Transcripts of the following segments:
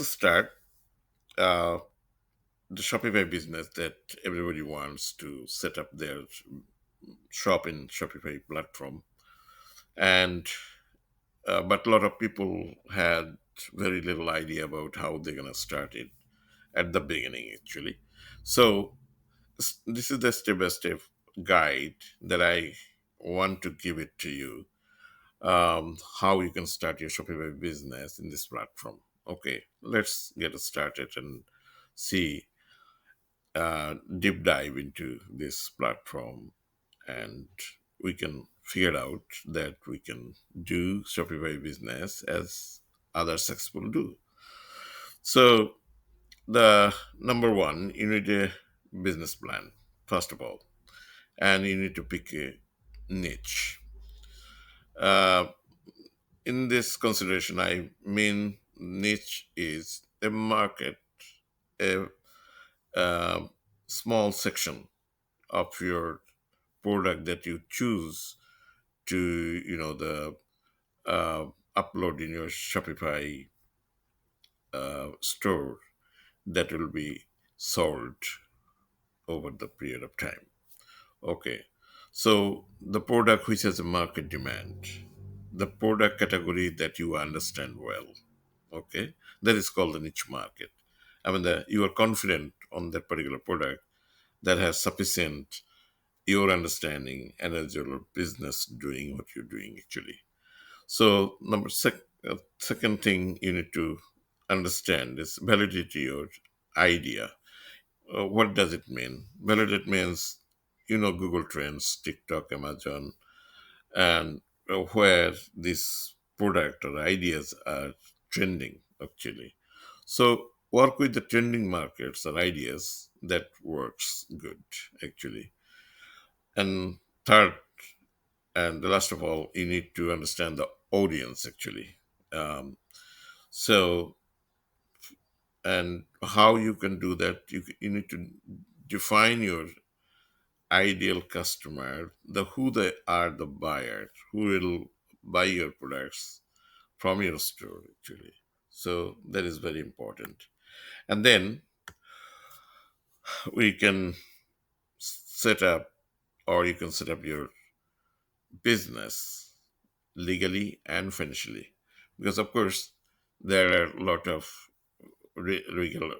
to start uh, the Shopify business that everybody wants to set up their shop in Shopify platform, and but a lot of people had very little idea about how they're gonna start it at the beginning, actually. So this is the step-by-step guide that I want to give it to you. How you can start your Shopify business in this platform. Okay, let's get started and see deep dive into this platform, and we can figure out that we can do Shopify business as others successful do. So the number one, you need a business plan first of all, and you need to pick a niche. Uh, in this consideration, I mean niche is a market, a, uh small section of your product that you choose to the uh, upload in your Shopify store that will be sold over the period of time. Okay, so the product which has a market demand, the product category that you understand well. Okay, that is called the niche market. I mean, you are confident on that particular product that has sufficient your understanding and as your business doing what you're doing actually. So second thing you need to understand is validity your idea. What does it mean? Validate means Google Trends, TikTok, Amazon, and where this product or ideas are trending actually. So work with the trending markets or ideas that works good actually. And third, and the last of all, you need to understand the audience actually. Um, so and how you can do that, you need to define your ideal customer, the who they are, the buyer who will buy your products from your store actually. So that is very important. And then we can set up, or you can set up your business legally and financially, because of course there are a lot of legal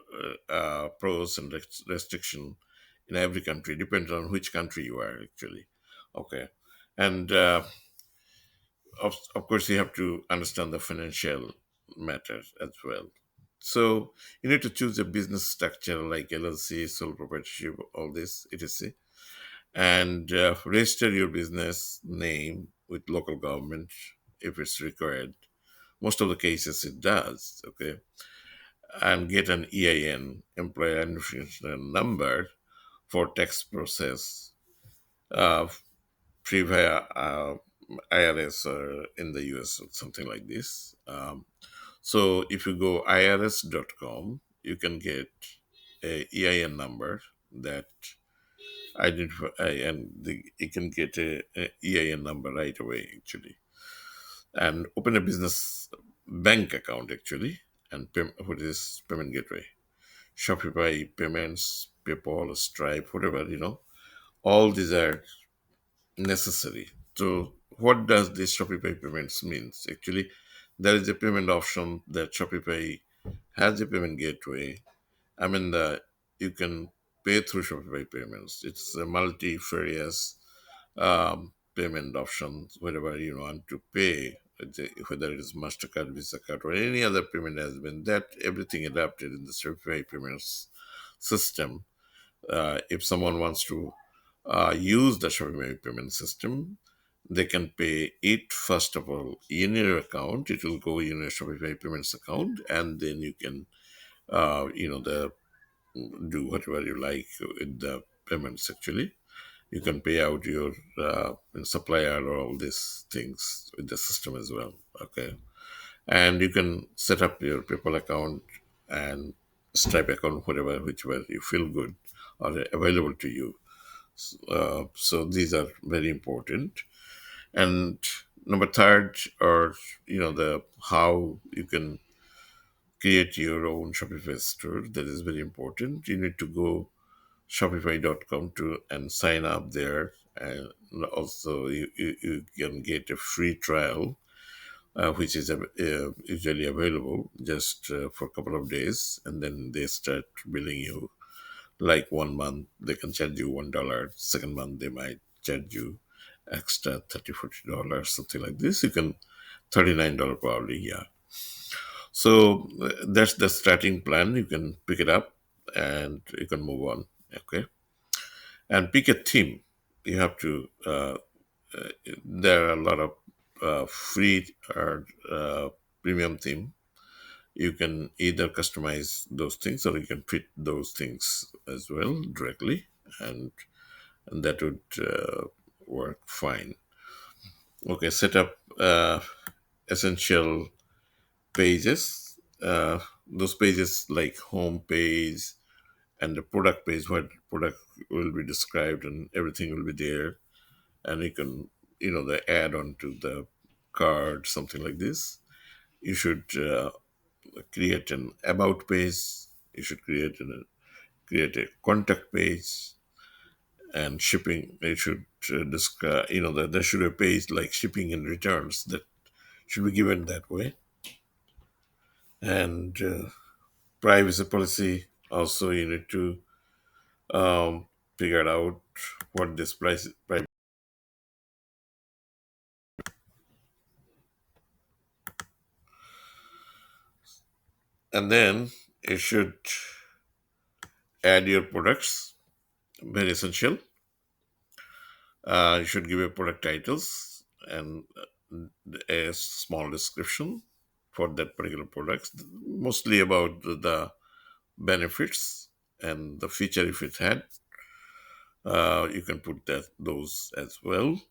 pros and restriction in every country, depends on which country you are actually. Okay, and of course you have to understand the financial matters as well. So you need to choose a business structure like LLC, sole proprietorship, all this etc, and register your business name with local government if it's required. Most of the cases it does. Okay, and get an EIN, employer identification number, for tax process, uh, free via IRS or in the US or something like this. So if you go irs.com, you can get a EIN number that identify, and you can get a EIN number right away actually, and open a business bank account actually, and what is payment gateway, Shopify payments, PayPal, Stripe, whatever, all these are necessary. So what does this Shopify payments means? Actually, there is a payment option that Shopify has a payment gateway. I mean, you can pay through Shopify payments. It's a multifarious payment options wherever you want to pay, whether it is Mastercard, Visa card, or any other payment has been that everything adapted in the Shopify payments system. If someone wants to use the Shopify payment system, they can pay it first of all in your account. It will go in your Shopify payments account, and then you can, the do whatever you like with the payments. Actually, you can pay out your supplier or all these things with the system as well. Okay, and you can set up your PayPal account and Stripe account, whatever, whichever you feel good or available to you. So these are very important. And number third, or the how you can create your own Shopify store. That is very important. You need to go shopify.com to and sign up there. And also, you can get a free trial, which is usually available just for a couple of days. And then they start billing you like 1 month. They can charge you $1. Second month, they might charge you extra $30, $40, something like this. You can $39 probably, yeah. So that's the starting plan. You can pick it up and you can move on. Okay, and pick a theme. You have to. There are a lot of free or premium theme. You can either customize those things or you can print those things as well directly, and that would work fine. Okay, set up essential pages. Those pages like home page and the product page, where product will be described and everything will be there, and you can, the add on to the card, something like this. You should create an about page. You should create a contact page and shipping. It should describe, that there should be a page like shipping and returns that should be given that way. And privacy policy also, you need to figure out what this price. And then you should add your products, very essential. You should give your product titles and a small description for that particular product, mostly about the benefits and the feature if it had. You can put those as well,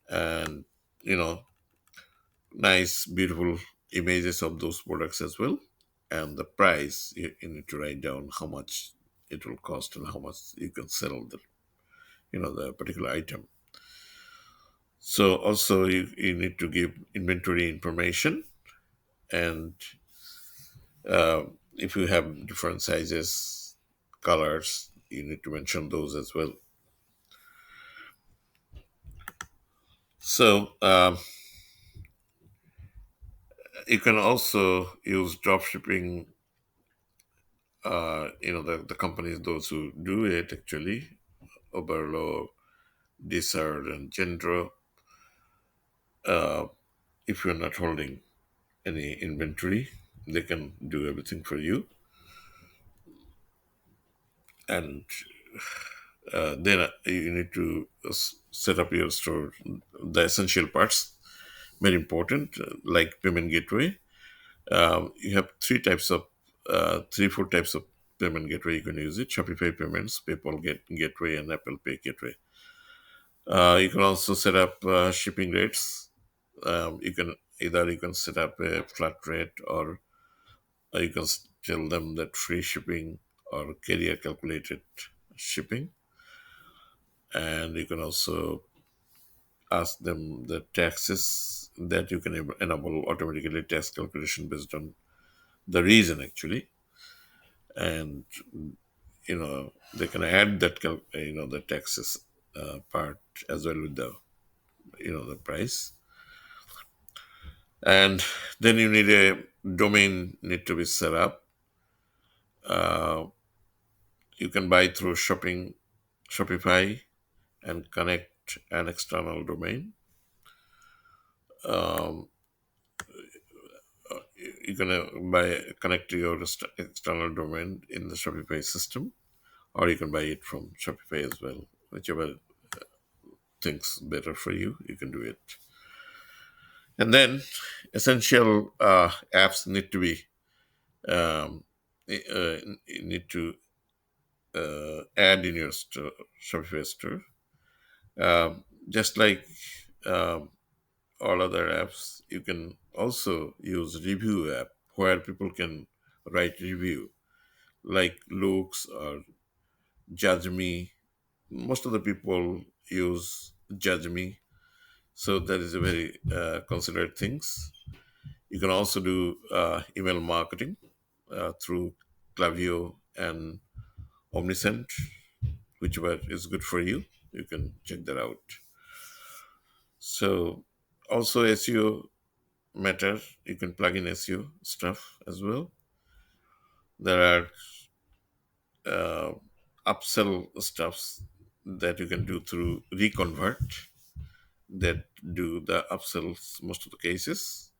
and you know, nice, beautiful images of those products as well, and the price. You need to write down how much it will cost and how much you can sell the particular item. So also you need to give inventory information, and if you have different sizes, colors, you need to mention those as well. So you can also use drop shipping. The companies, those who do it actually, Oberlo, Desert, and Gendro. If you're not holding any inventory, they can do everything for you. And then you need to set up your store, the essential parts, very important, like payment gateway. You have three, four types of payment gateway you can use it: Shopify payments, PayPal gateway, and Apple Pay gateway. You can also set up shipping rates. You can set up a flat rate, or you can tell them that free shipping or carrier calculated shipping. And you can also ask them the taxes, that you can enable automatically tax calculation based on the region actually. And they can add the taxes part as well with the price. And then you need a domain need to be set up. You can buy through Shopify and connect an external domain. You can connect to your external domain in the Shopify system, or you can buy it from Shopify as well. Whichever thinks better for you, you can do it. And then essential apps need to be need to add in your Shopify store. Just like um, all other apps, you can also use review app where people can write review, like Looks or Judge Me. Most of the people use Judge Me, so that is a very considered things. You can also do email marketing. through Clavio and Omniscient, whichever is good for you. You can check that out. So also SEO matter. You can plug in SEO stuff as well. There are uh, upsell stuffs that you can do through Reconvert that do the upsells most of the cases,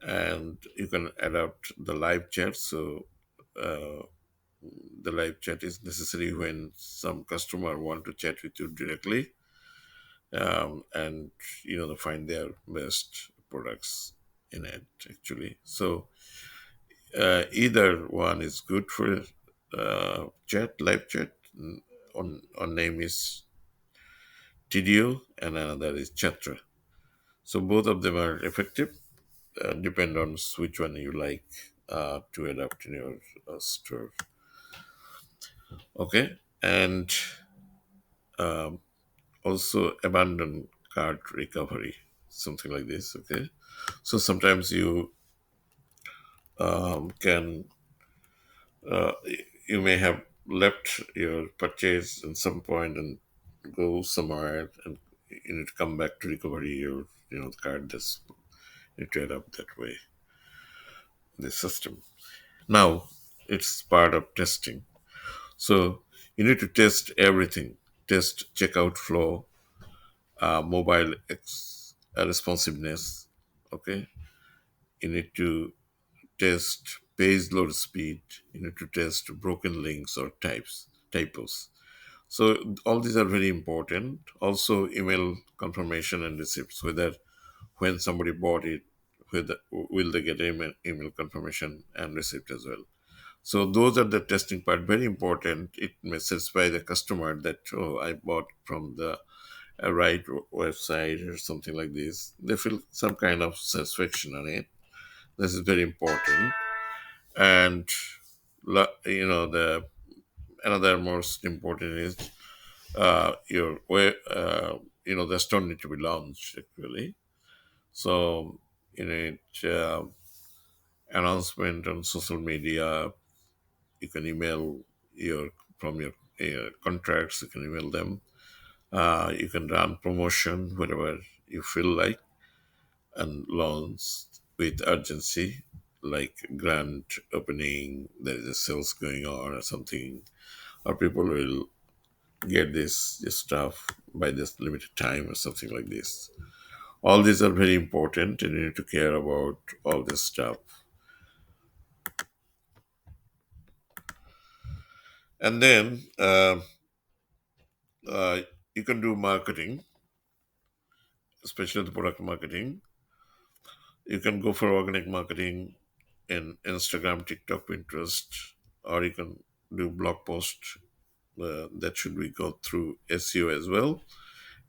and you can adapt the live chat. So uh, the live chat is necessary when some customer want to chat with you directly, and they find their best products in it actually. So either one is good for chat, live chat. On name is Tidio and another is Chatra. So both of them are effective. Depend on which one you like to adapt in your store. Okay, and also abandon cart recovery, something like this. Okay, so sometimes you can you may have left your purchase at some point and go somewhere, and you need to come back to recovery your the card that's need to adapt that way the system. Now it's part of testing. So you need to test everything. Test checkout flow, mobile responsiveness. Okay, you need to test page load speed. You need to test broken links or typos. So all these are very important. Also, email confirmation and receipts. Whether when somebody bought it, whether will they get email confirmation and receipt as well. So those are the testing part. Very important. It may satisfy the customer that I bought from the right website or something like this. They feel some kind of satisfaction on it. This is very important. And the another most important is your way. The store need to be launched actually. So you need announcement on social media. You can email your from your contracts. You can email them. You can run promotion wherever you feel like, and launch with urgency, like grand opening. There is a sales going on or something, or people will get this stuff by this limited time or something like this. All these are very important, and you need to care about all this stuff. And then uh, you can do marketing, especially the product marketing. You can go for organic marketing in Instagram, TikTok, Pinterest, or you can do blog post. That should be go through SEO as well,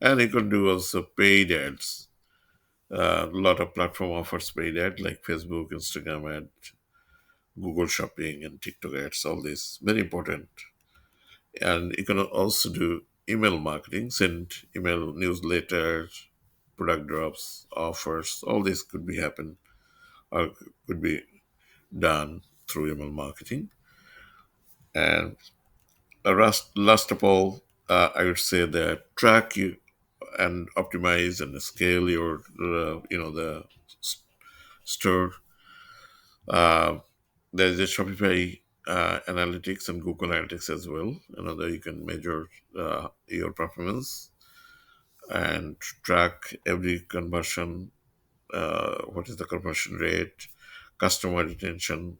and you can do also paid ads. A lot of platform offers paid ad like Facebook, Instagram ad, Google Shopping, and TikTok ads. All this very important. And you can also do email marketing, send email newsletters, product drops, offers. All this could be happen or could be done through email marketing. And last of all, I would say that track you and optimize and scale your the store. There's a Shopify analytics and Google Analytics as well. Another you can measure your performance and track every conversion. What is the conversion rate, customer retention,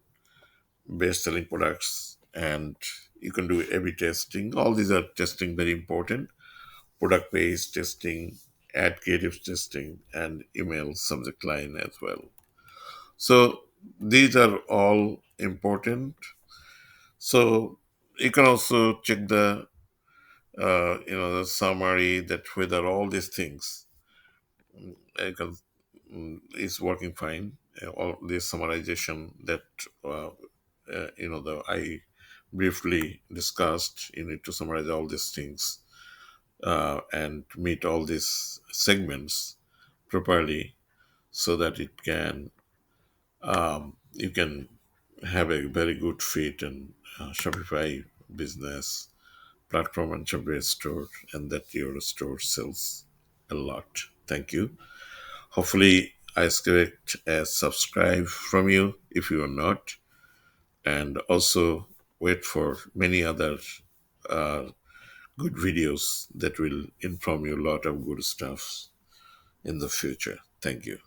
best selling products, and you can do A/B testing. All these are testing very important. Product based testing, ad creative testing, and email subject line as well. So these are all important. So you can also check the summary that whether all these things can, is working fine. All this summarization that the I briefly discussed. You need to summarize all these things and meet all these segments properly so that it can you can have a very good fit in Shopify business platform and Shopify store, and that your store sells a lot. Thank you. Hopefully, I expect a subscribe from you if you are not, and also wait for many other uh, good videos that will inform you a lot of good stuff in the future. Thank you.